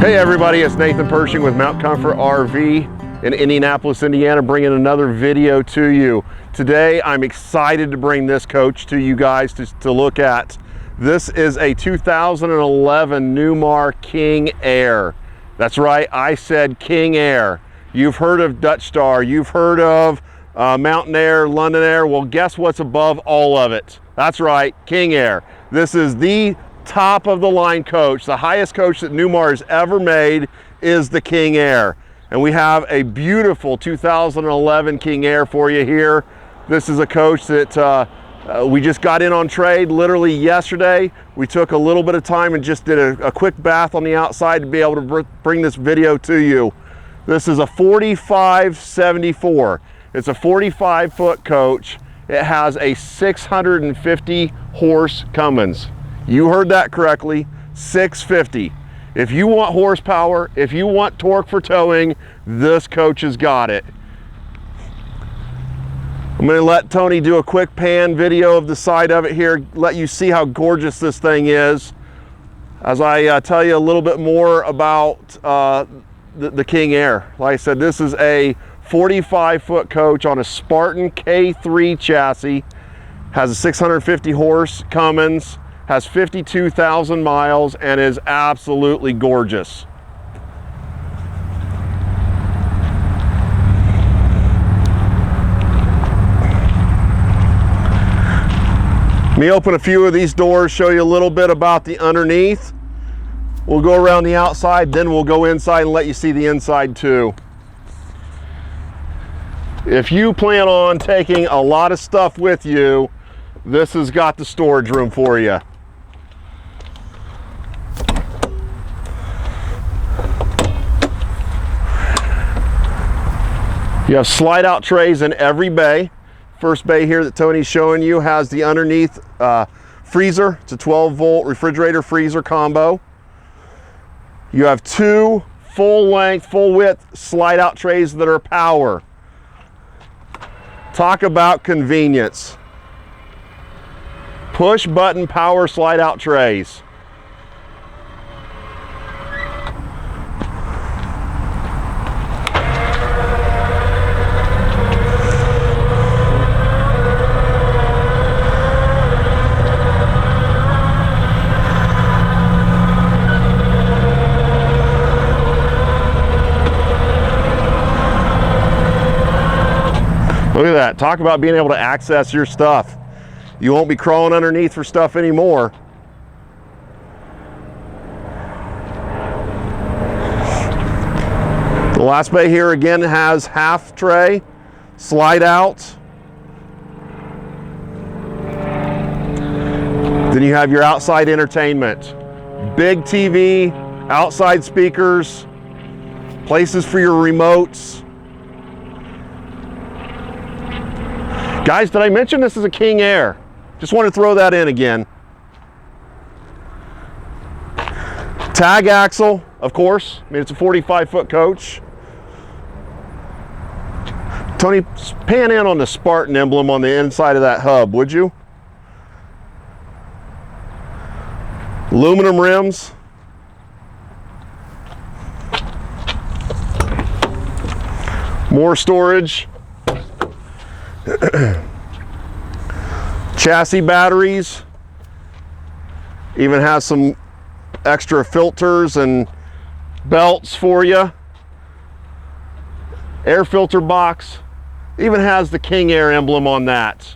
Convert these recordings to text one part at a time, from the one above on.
Hey everybody, it's Nathan Pershing with Mount Comfort RV in Indianapolis, Indiana, bringing another video to you. Today, I'm excited to bring this coach to you guys to look at. This is a 2011 Newmar King Aire. That's right, I said King Aire. You've heard of Dutch Star, you've heard of Mountain Aire, London Aire. Well, guess what's above all of it? That's right, King Aire. This is the top of the line coach. The highest coach that Newmar has ever made is the King Aire. And we have a beautiful 2011 King Aire for you here. This is a coach that we just got in on trade literally yesterday. We took a little bit of time and just did a quick bath on the outside to be able to bring this video to you. This is a 4574. It's a 45-foot coach. It has a 650 horse Cummins. You heard that correctly, 650. If you want horsepower, if you want torque for towing, this coach has got it. I'm gonna let Tony do a quick pan video of the side of it here, let you see how gorgeous this thing is. As I tell you a little bit more about the King Aire. Like I said, this is a 45-foot coach on a Spartan K3 chassis, has a 650 horse Cummins, has 52,000 miles, and is absolutely gorgeous. Let me open a few of these doors, show you a little bit about the underneath. We'll go around the outside, then we'll go inside and let you see the inside too. If you plan on taking a lot of stuff with you, this has got the storage room for you. You have slide out trays in every bay. First bay here that Tony's showing you has the underneath freezer. It's a 12-volt refrigerator freezer combo. You have two full length, full width slide out trays that are power. Talk about convenience. Push button power slide out trays. Look at that. Talk about being able to access your stuff. You won't be crawling underneath for stuff anymore. The last bay here again has half tray, slide out. Then you have your outside entertainment. Big TV, outside speakers, places for your remotes. Guys, did I mention this is a King Aire? Just want to throw that in again. Tag axle, of course. I mean, it's a 45-foot coach. Tony, pan in on the Spartan emblem on the inside of that hub, would you? Aluminum rims. More storage. Chassis batteries, even has some extra filters and belts for you. Air filter box, even has the King Aire emblem on that.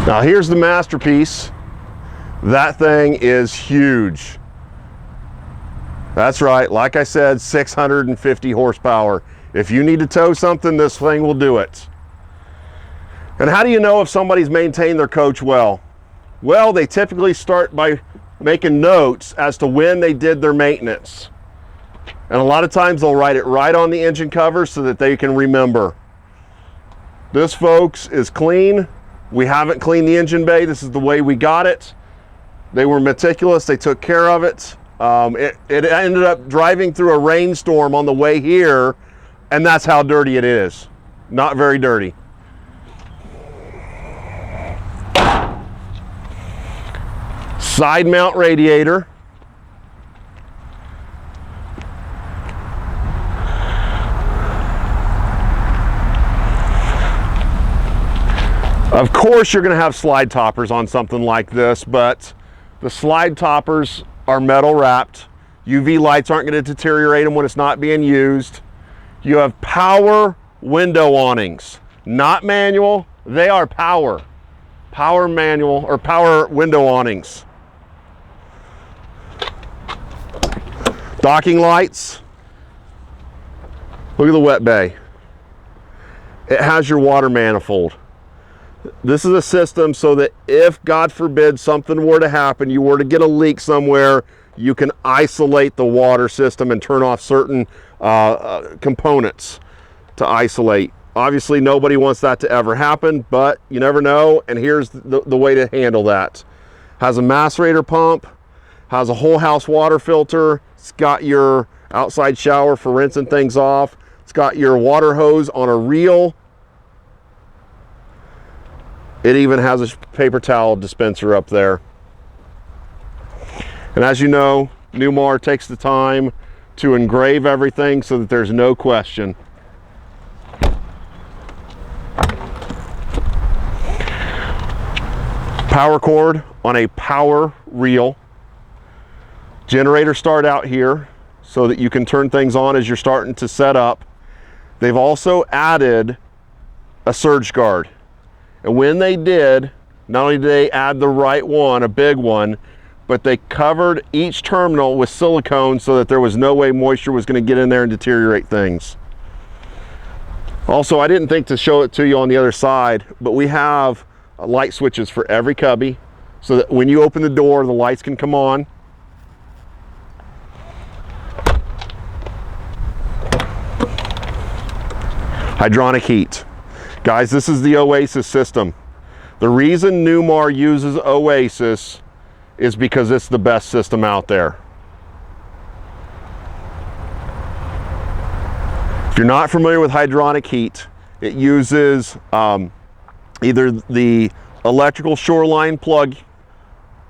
Now here's the masterpiece. That thing is huge. That's right, like I said, 650 horsepower. If you need to tow something, this thing will do it. And how do you know if somebody's maintained their coach well? Well, they typically start by making notes as to when they did their maintenance. And a lot of times they'll write it right on the engine cover so that they can remember. This, folks, is clean. We haven't cleaned the engine bay. This is the way we got it. They were meticulous. They took care of it. It ended up driving through a rainstorm on the way here, and that's how dirty it is. Not very dirty. Side mount radiator. Of course you're going to have slide toppers on something like this, but the slide toppers are metal wrapped. UV lights aren't going to deteriorate them when it's not being used. You have power window awnings, not manual. They are power manual or power window awnings. Docking lights. Look at the wet bay. It has your water manifold. This is a system so that if, God forbid, something were to happen, you were to get a leak somewhere, you can isolate the water system and turn off certain components to isolate. Obviously, nobody wants that to ever happen, but you never know, and here's the way to handle that. Has a macerator pump, has a whole house water filter, it's got your outside shower for rinsing things off, it's got your water hose on a reel. It even has a paper towel dispenser up there. And as you know, Newmar takes the time to engrave everything so that there's no question. Power cord on a power reel. Generator start out here so that you can turn things on as you're starting to set up. They've also added a surge guard. And when they did, not only did they add the right one, a big one, but they covered each terminal with silicone so that there was no way moisture was going to get in there and deteriorate things. Also, I didn't think to show it to you on the other side, but we have light switches for every cubby so that when you open the door, the lights can come on. Hydronic heat. Guys, this is the Oasis system. The reason Newmar uses Oasis is because it's the best system out there. If you're not familiar with hydronic heat, it uses either the electrical shoreline plug,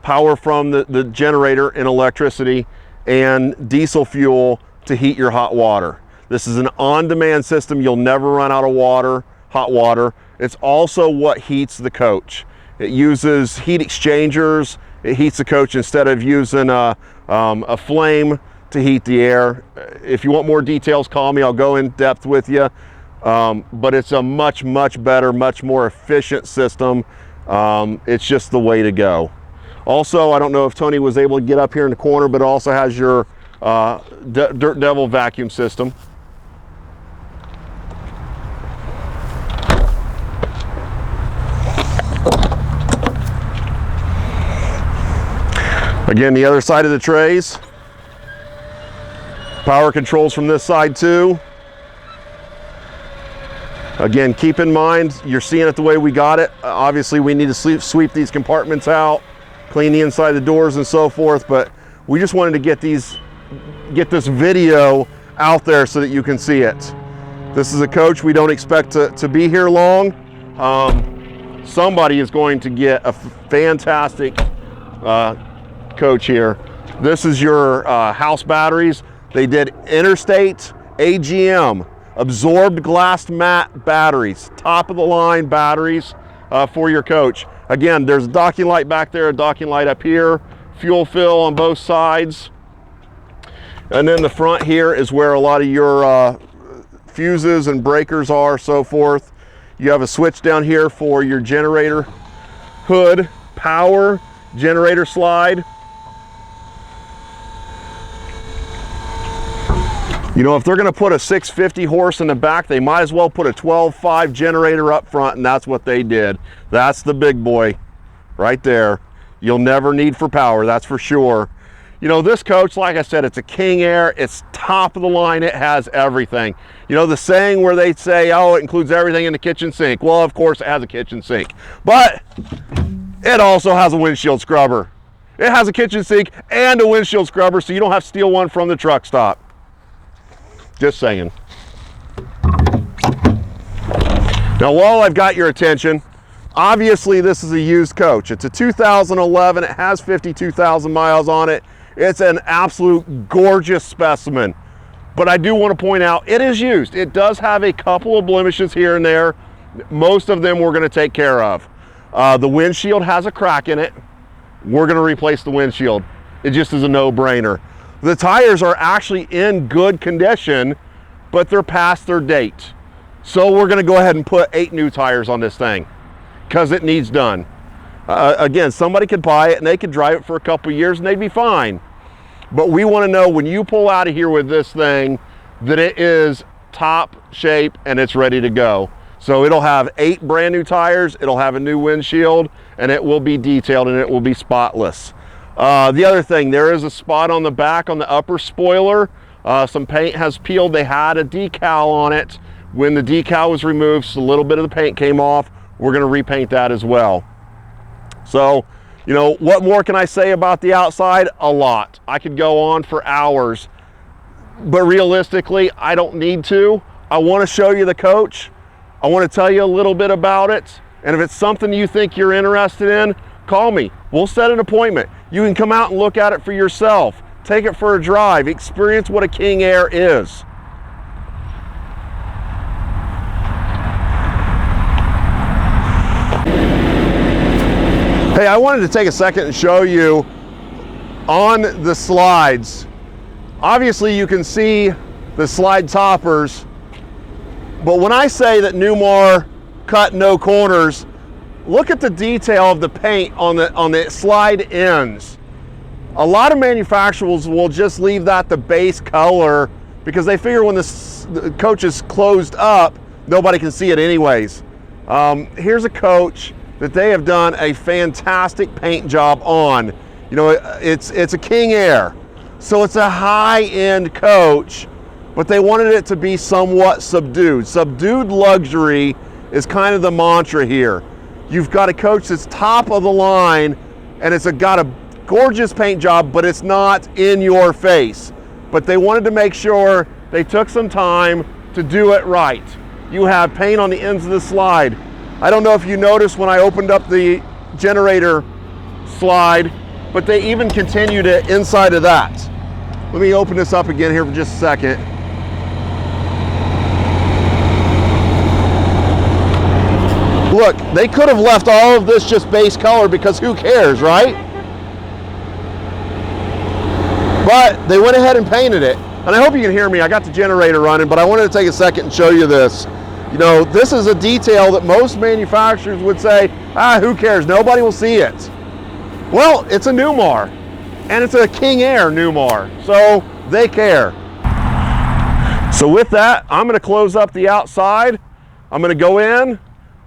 power from the generator and electricity, and diesel fuel to heat your hot water. This is an on-demand system. You'll never run out of water. Hot water. It's also what heats the coach. It uses heat exchangers. It heats the coach instead of using a flame to heat the air. If you want more details, call me. I'll go in depth with you. But it's a much better, much more efficient system. It's just the way to go. Also, I don't know if Tony was able to get up here in the corner, but it also has your Dirt Devil vacuum system. Again, the other side of the trays. Power controls from this side too. Again, keep in mind, you're seeing it the way we got it. Obviously, we need to sweep these compartments out, clean the inside of the doors and so forth, but we just wanted to get this video out there so that you can see it. This is a coach we don't expect to be here long. Somebody is going to get a fantastic coach here. This is your house batteries. They did Interstate AGM, absorbed glass mat batteries, top of the line batteries for your coach. Again, there's a docking light back there, a docking light up here, fuel fill on both sides. And then the front here is where a lot of your fuses and breakers are, so forth. You have a switch down here for your generator hood, power, generator slide. You know, if they're going to put a 650 horse in the back, they might as well put a 12.5 generator up front, and that's what they did. That's the big boy right there. You'll never need for power, that's for sure. You know, this coach, like I said, it's a King Air. It's top of the line. It has everything. You know, the saying where they say, oh, it includes everything in the kitchen sink. Well, of course, it has a kitchen sink, but it also has a windshield scrubber. It has a kitchen sink and a windshield scrubber, so you don't have to steal one from the truck stop. Just saying. Now, while I've got your attention, obviously this is a used coach. It's a 2011, it has 52,000 miles on it. It's an absolute gorgeous specimen. But I do want to point out, it is used. It does have a couple of blemishes here and there. Most of them we're going to take care of. The windshield has a crack in it. We're going to replace the windshield. It just is a no-brainer. The tires are actually in good condition, but they're past their date. So we're going to go ahead and put 8 new tires on this thing because it needs done. Again, somebody could buy it and they could drive it for a couple of years and they'd be fine. But we want to know when you pull out of here with this thing that it is top shape and it's ready to go. So it'll have 8 brand new tires, it'll have a new windshield, and it will be detailed and it will be spotless. The other thing, there is a spot on the back on the upper spoiler. Some paint has peeled. They had a decal on it. When the decal was removed, so a little bit of the paint came off. We're going to repaint that as well. So, you know, what more can I say about the outside? A lot. I could go on for hours, but realistically, I don't need to. I want to show you the coach. I want to tell you a little bit about it. And if it's something you think you're interested in, call me. We'll set an appointment. You can come out and look at it for yourself. Take it for a drive. Experience what a King Aire is. Hey, I wanted to take a second and show you on the slides. Obviously, you can see the slide toppers, but when I say that Newmar cut no corners, look at the detail of the paint on the slide ends. A lot of manufacturers will just leave that the base color because they figure when the coach is closed up, nobody can see it anyways. Here's a coach that they have done a fantastic paint job on. You know, it's a King Aire, so it's a high-end coach, but they wanted it to be somewhat subdued. Subdued luxury is kind of the mantra here. You've got a coach that's top of the line, and it's got a gorgeous paint job, but it's not in your face. But they wanted to make sure they took some time to do it right. You have paint on the ends of the slide. I don't know if you noticed when I opened up the generator slide, but they even continued it inside of that. Let me open this up again here for just a second. Look, they could have left all of this just base color because who cares, right? But they went ahead and painted it. And I hope you can hear me. I got the generator running, but I wanted to take a second and show you this. You know, this is a detail that most manufacturers would say, who cares? Nobody will see it. Well, it's a Newmar, and it's a King Aire Newmar, so they care. So with that, I'm going to close up the outside. I'm going to go in.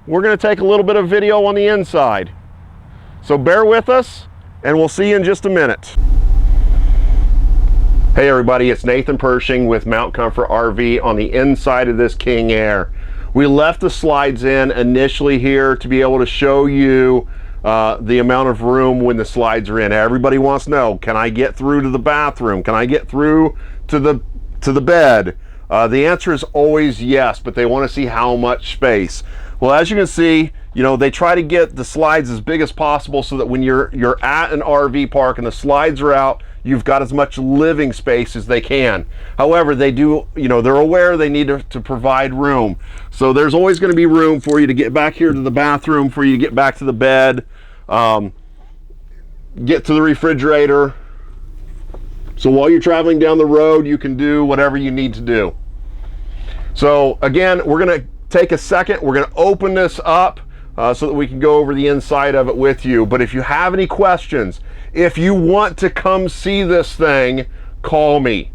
We're going to take a little bit of video on the inside. So bear with us, and we'll see you in just a minute. Hey everybody, it's Nathan Pershing with Mount Comfort RV on the inside of this King Aire. We left the slides in initially here to be able to show you the amount of room when the slides are in. Everybody wants to know, can I get through to the bathroom? Can I get through to the bed? The answer is always yes, but they want to see how much space. Well, as you can see, you know, they try to get the slides as big as possible so that when you're at an RV park and the slides are out, you've got as much living space as they can. However, they do, you know, they're aware they need to provide room. So there's always going to be room for you to get back here to the bathroom, for you to get back to the bed, get to the refrigerator. So while you're traveling down the road, you can do whatever you need to do. So again, we're going to take a second. We're going to open this up so that we can go over the inside of it with you. But if you have any questions, if you want to come see this thing, call me.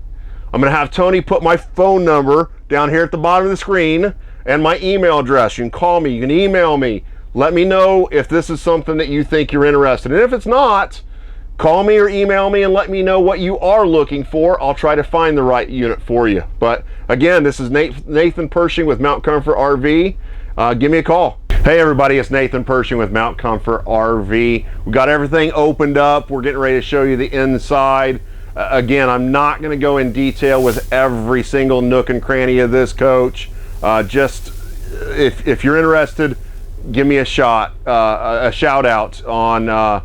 I'm going to have Tony put my phone number down here at the bottom of the screen and my email address. You can call me, you can email me. Let me know if this is something that you think you're interested in. If it's not, call me or email me and let me know what you are looking for. I'll try to find the right unit for you. But again, this is Nathan Pershing with Mount Comfort RV. Give me a call. Hey everybody, it's Nathan Pershing with Mount Comfort RV. We got everything opened up. We're getting ready to show you the inside. Again, I'm not going to go in detail with every single nook and cranny of this coach. Just if you're interested, give me a shout out on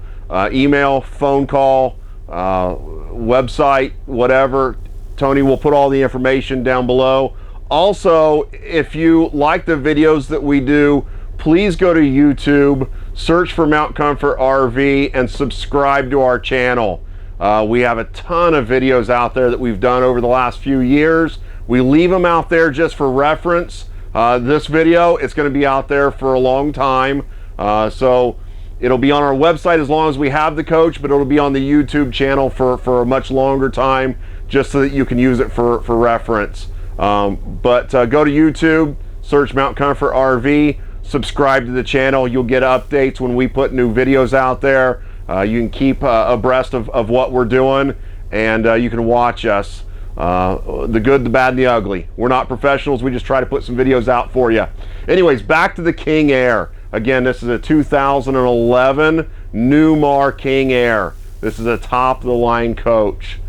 email, phone call, website, whatever. Tony will put all the information down below. Also, if you like the videos that we do, please go to YouTube, search for Mount Comfort RV, and subscribe to our channel. We have a ton of videos out there that we've done over the last few years. We leave them out there just for reference. This video, it's going to be out there for a long time. So it'll be on our website as long as we have the coach, but it'll be on the YouTube channel for a much longer time, just so that you can use it for reference. But go to YouTube, search Mount Comfort RV, subscribe to the channel. You'll get updates when we put new videos out there. You can keep abreast of what we're doing, and you can watch us, the good, the bad, and the ugly. We're not professionals. We just try to put some videos out for you. Anyways, back to the King Aire. Again, this is a 2011 Newmar King Aire. This is a top-of-the-line coach.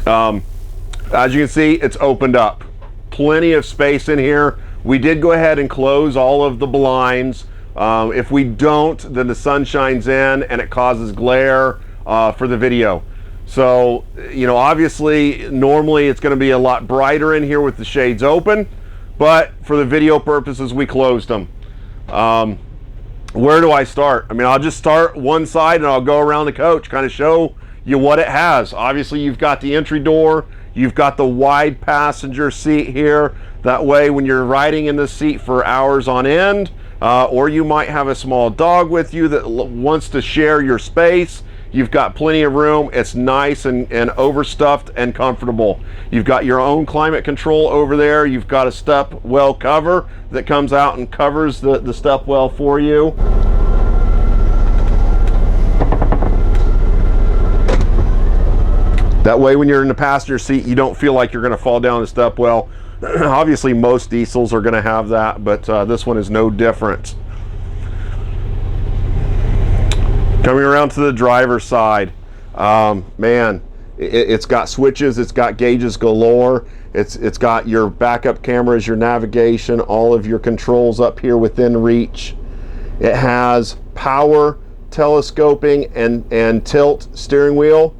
As you can see, it's opened up. Plenty of space in here. We did go ahead and close all of the blinds. If we don't, then the sun shines in and it causes glare for the video. So, you know, obviously, normally it's going to be a lot brighter in here with the shades open, but for the video purposes, we closed them. Where do I start? I mean, I'll just start one side and I'll go around the coach, kind of show you what it has. Obviously, you've got the entry door. You've got the wide passenger seat here. That way, when you're riding in the seat for hours on end, or you might have a small dog with you that wants to share your space, you've got plenty of room. It's nice and overstuffed and comfortable. You've got your own climate control over there. You've got a step well cover that comes out and covers the step well for you. That way, when you're in the passenger seat, you don't feel like you're going to fall down the step well. Obviously, most diesels are going to have that, but this one is no different. Coming around to the driver's side, man, it's got switches, it's got gauges galore, it's got your backup cameras, your navigation, all of your controls up here within reach. It has power, telescoping, and tilt steering wheel.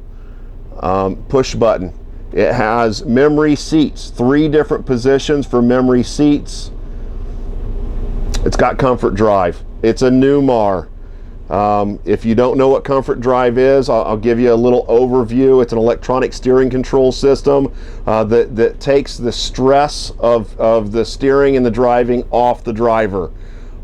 Push button. It has memory seats, 3 different positions for memory seats. It's got comfort drive. It's a Newmar. If you don't know what comfort drive is, I'll give you a little overview. It's an electronic steering control system that takes the stress of the steering and the driving off the driver.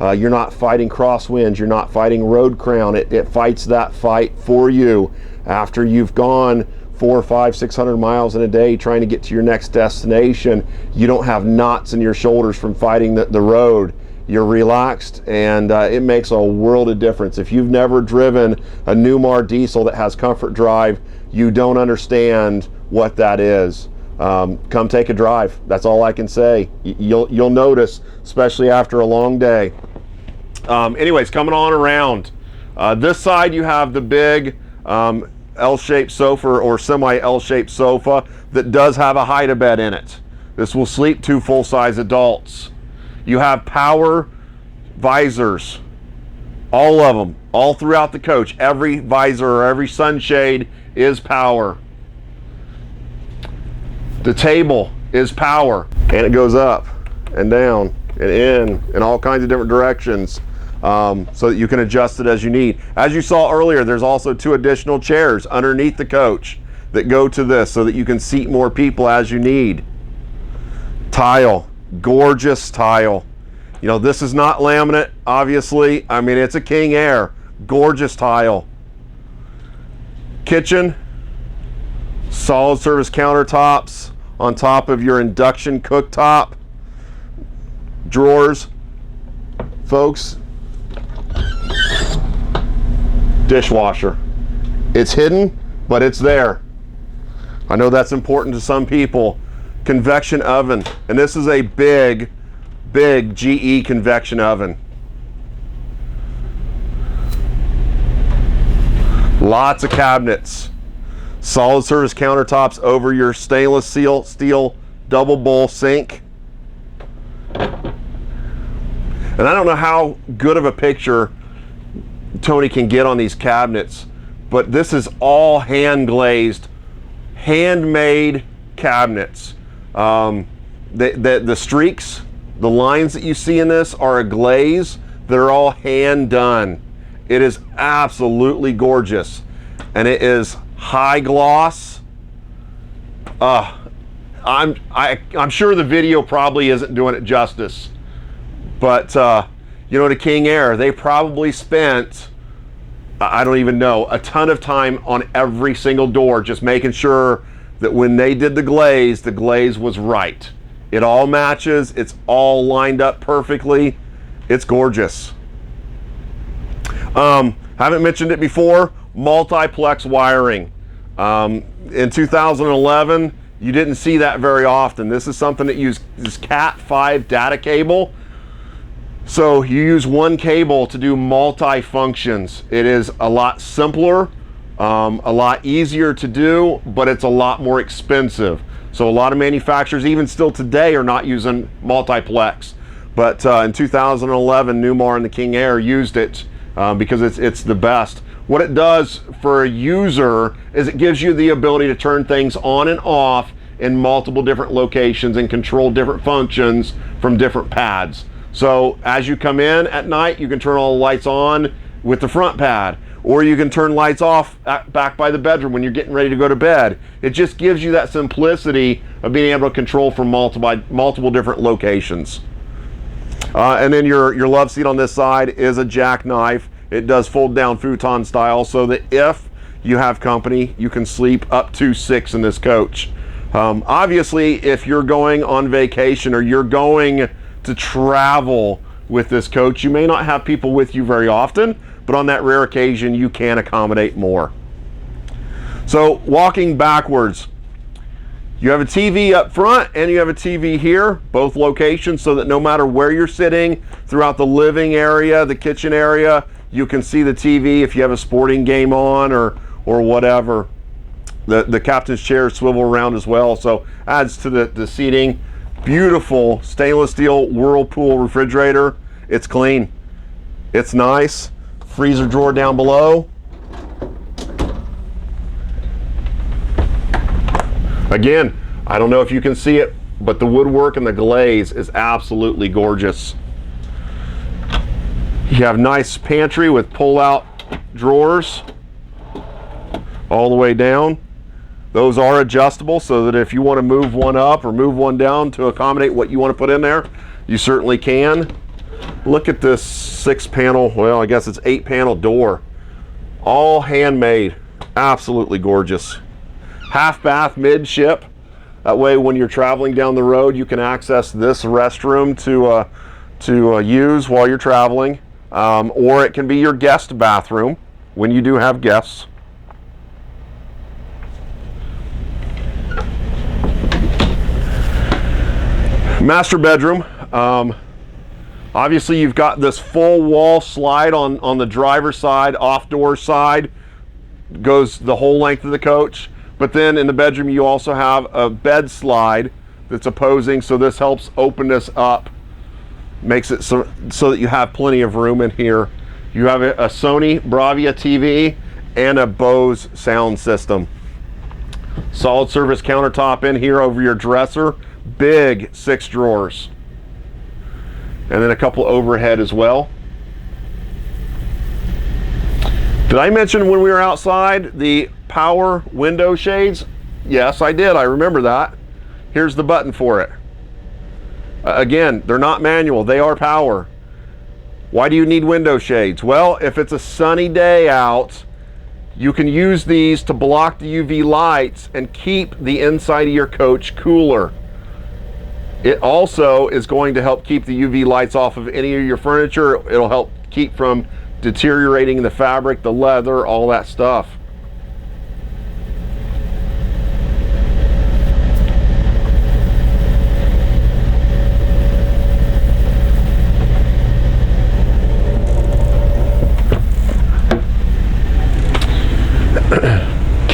You're not fighting crosswinds. You're not fighting road crown. It fights that fight for you after you've gone 400, 500, 600 miles in a day trying to get to your next destination. You don't have knots in your shoulders from fighting the road. You're relaxed, and it makes a world of difference. If you've never driven a Newmar diesel that has comfort drive, you don't understand what that is. Come take a drive. That's all I can say. You'll notice, especially after a long day. Anyways, coming on around. This side you have the big L-shaped sofa or semi-L-shaped sofa that does have a hide-a-bed in it. This will sleep 2 full-size adults. You have power visors, all of them, all throughout the coach. Every visor or every sunshade is power. The table is power, and it goes up and down and in all kinds of different directions. So that you can adjust it as you need. As you saw earlier, there's also 2 additional chairs underneath the coach that go to this so that you can seat more people as you need. Tile, gorgeous tile. You know, this is not laminate, obviously. I mean, it's a King Aire, gorgeous tile. Kitchen, solid surface countertops on top of your induction cooktop. Drawers, folks. Dishwasher. It's hidden, but it's there. I know that's important to some people. Convection oven, and this is a big GE convection oven. Lots of cabinets. Solid surface countertops over your stainless steel double bowl sink. And I don't know how good of a picture Tony can get on these cabinets, but this is all hand glazed, handmade cabinets. The streaks, the lines that you see in this are a glaze that are all hand done. It is absolutely gorgeous, and it is high gloss. I'm sure the video probably isn't doing it justice, but you know, to King Aire, they probably spent, I don't even know, a ton of time on every single door, just making sure that when they did the glaze was right. It all matches, it's all lined up perfectly. It's gorgeous. Haven't mentioned it before, multiplex wiring. In 2011, you didn't see that very often. This is something that uses Cat5 data cable. So you use one cable to do multi-functions. It is a lot simpler, a lot easier to do, but it's a lot more expensive. So a lot of manufacturers, even still today, are not using multiplex. But in 2011, Newmar and the King Aire used it because it's the best. What it does for a user is it gives you the ability to turn things on and off in multiple different locations and control different functions from different pads. So as you come in at night, you can turn all the lights on with the front pad, or you can turn lights off back by the bedroom when you're getting ready to go to bed. It just gives you that simplicity of being able to control from multiple different locations. And then your love seat on this side is a jackknife. It does fold down futon style, so that if you have company, you can sleep up to 6 in this coach. Obviously, if you're going on vacation or you're going to travel with this coach, you may not have people with you very often, but on that rare occasion, you can accommodate more. So walking backwards, you have a TV up front and you have a TV here, both locations, so that no matter where you're sitting throughout the living area, the kitchen area, you can see the TV if you have a sporting game on or whatever. The captain's chairs swivel around as well, so adds to the seating. Beautiful stainless steel Whirlpool refrigerator. It's clean. It's nice. Freezer drawer down below. Again, I don't know if you can see it, but the woodwork and the glaze is absolutely gorgeous. You have nice pantry with pull-out drawers all the way down. Those are adjustable, so that if you want to move one up or move one down to accommodate what you want to put in there, you certainly can. Look at this 6-panel, well, I guess it's 8-panel door. All handmade, absolutely gorgeous. Half bath midship. That way when you're traveling down the road, you can access this restroom to use while you're traveling. Or it can be your guest bathroom when you do have guests. Master bedroom. Obviously you've got this full wall slide on the driver's side, off door side, goes the whole length of the coach. But then in the bedroom you also have a bed slide that's opposing, so this helps open this up, makes it so that you have plenty of room in here. You have a Sony Bravia TV and a Bose sound system. Solid surface countertop in here over your dresser. Big 6 drawers, and then a couple overhead as well. Did I mention when we were outside the power window shades? Yes, I did. I remember that. Here's the button for it. Again, they're not manual, they are power. Why do you need window shades? Well, if it's a sunny day out, you can use these to block the UV lights and keep the inside of your coach cooler. It also is going to help keep the UV lights off of any of your furniture. It'll help keep from deteriorating the fabric, the leather, all that stuff.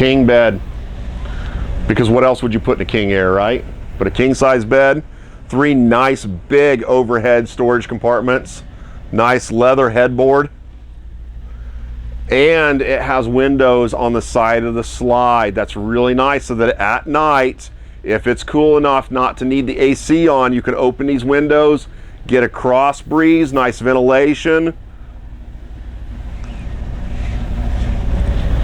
King bed. Because what else would you put in a king air, right? But a king size bed, 3 nice big overhead storage compartments, nice leather headboard, and it has windows on the side of the slide. That's really nice, so that at night, if it's cool enough not to need the AC on, you can open these windows, get a cross breeze, nice ventilation.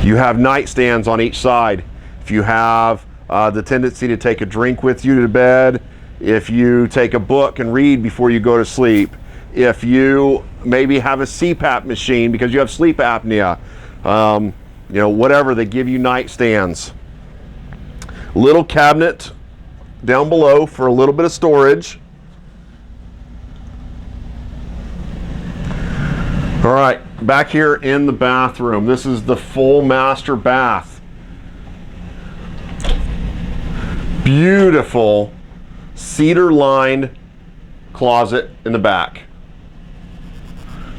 You have nightstands on each side. If you have the tendency to take a drink with you to bed, if you take a book and read before you go to sleep, if you maybe have a CPAP machine because you have sleep apnea, you know, whatever, they give you nightstands. Little cabinet down below for a little bit of storage. All right, back here in the bathroom, this is the full master bath. Beautiful cedar lined closet in the back.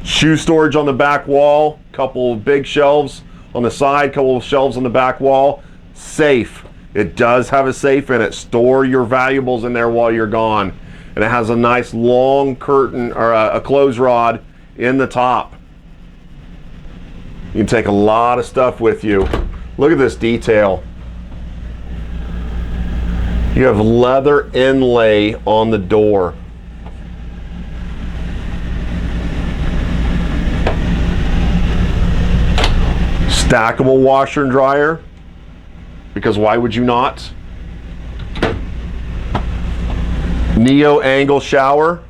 Shoe storage on the back wall, couple of big shelves on the side, couple of shelves on the back wall. Safe. It does have a safe in it. Store your valuables in there while you're gone. And it has a nice long curtain or a clothes rod in the top. You can take a lot of stuff with you. Look at this detail. You have leather inlay on the door. Stackable washer and dryer, because why would you not? Neo angle shower.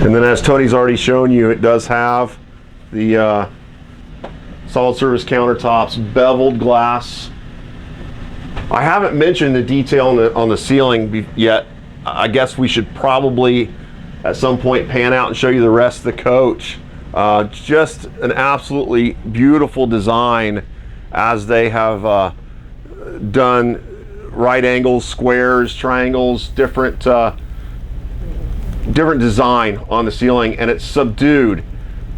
And then, as Tony's already shown you, it does have the solid surface countertops, beveled glass. I haven't mentioned the detail on the ceiling yet. I guess we should probably at some point pan out and show you the rest of the coach. Just an absolutely beautiful design, as they have done right angles, squares, triangles, different design on the ceiling, and it's subdued.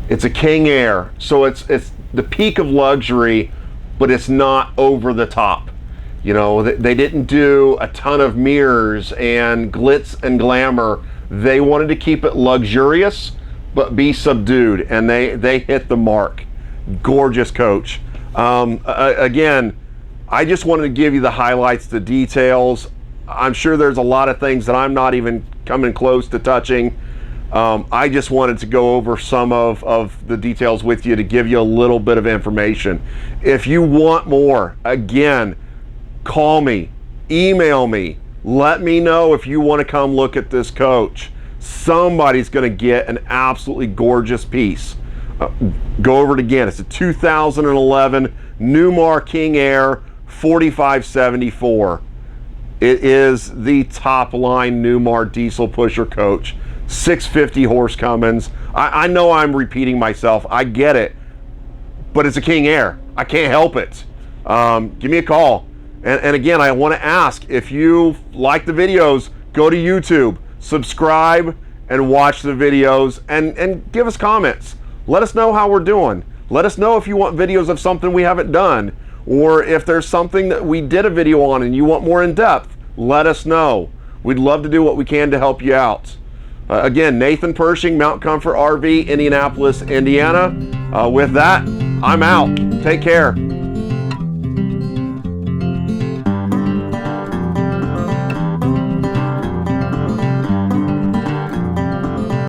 It's a king air, so it's the peak of luxury, but it's not over the top. You know, they didn't do a ton of mirrors and glitz and glamour. They wanted to keep it luxurious, but be subdued, and they hit the mark. Gorgeous coach. Again, I just wanted to give you the highlights, the details. I'm sure there's a lot of things that I'm not even coming close to touching. I just wanted to go over some of the details with you to give you a little bit of information. If you want more, again, call me, email me, let me know if you want to come look at this coach. Somebody's going to get an absolutely gorgeous piece. Go over it again. It's a 2011 Newmar King Air 4574. It is the top line Newmar diesel pusher coach. 650 horse Cummins. I know I'm repeating myself. I get it. But it's a King Air. I can't help it. Give me a call. And again, I want to ask, if you like the videos, go to YouTube, subscribe, and watch the videos, and give us comments. Let us know how we're doing. Let us know if you want videos of something we haven't done, or if there's something that we did a video on and you want more in depth. Let us know. We'd love to do what we can to help you out. Again, Nathan Pershing, Mount Comfort RV, Indianapolis, Indiana. With that, I'm out. Take care.